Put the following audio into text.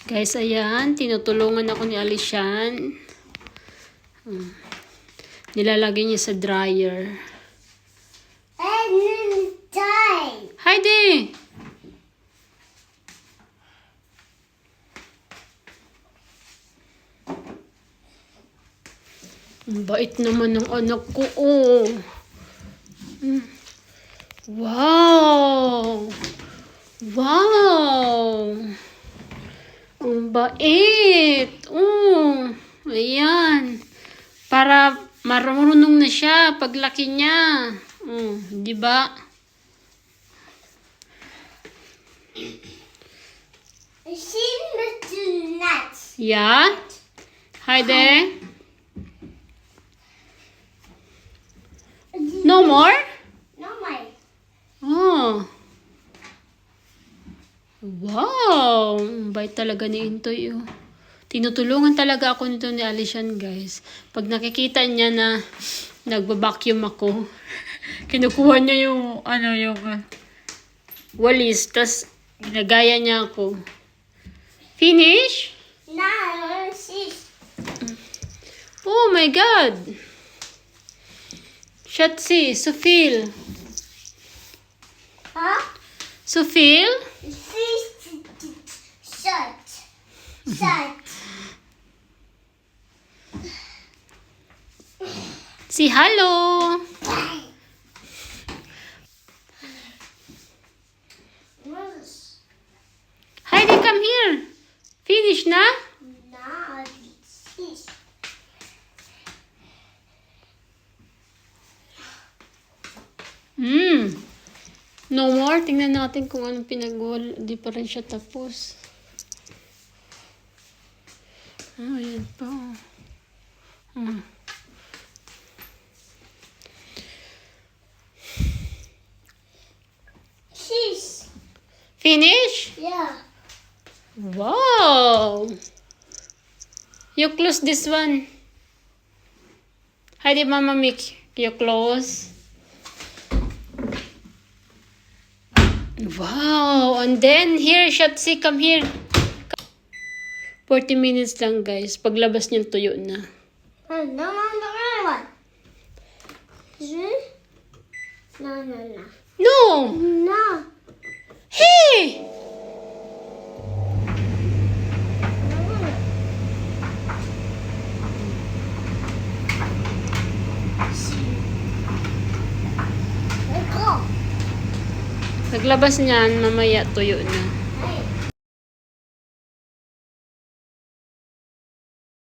Guys, ayan. Tinutulungan ako ni Alishan. Nilalagay niya sa dryer. Heidi! Ang bait naman ng anak ko, oh. Wow! Wow! Ang bait! Oh, ayan. Para marunong na siya paglaki niya. Oh, di ba? Yeah? Hi there. No more? No more. Oh. Wow! Ang bait talaga ni Intoy, oh. Tinutulungan talaga ako nito ni Alishan, guys. Pag nakikita niya na nagba-vacuum ako, kinukuha niya yung, walis, tas ginagaya niya ako. Finish? No, sis. Oh my God! Shatsi, Sufil. Huh? Sufil? Sis. Shut. Shut. Si hello! Heidi, come here. Finish na? No, sis. No more. Tingnan natin kung anong pinagwal. Di pa rin siya tapos. Ayan pa. Sis. Finish? Yeah. Wow! You close this one. Heidi, Mama Mick, you close. Wow! And then, here, Shatsi, come here. 40 minutes lang, guys. Paglabas niyan, tuyo na. No, no, no, no. No, no, no. No! No. Hey! Go. Paglabas niyan, mamaya tuyo na. Hey.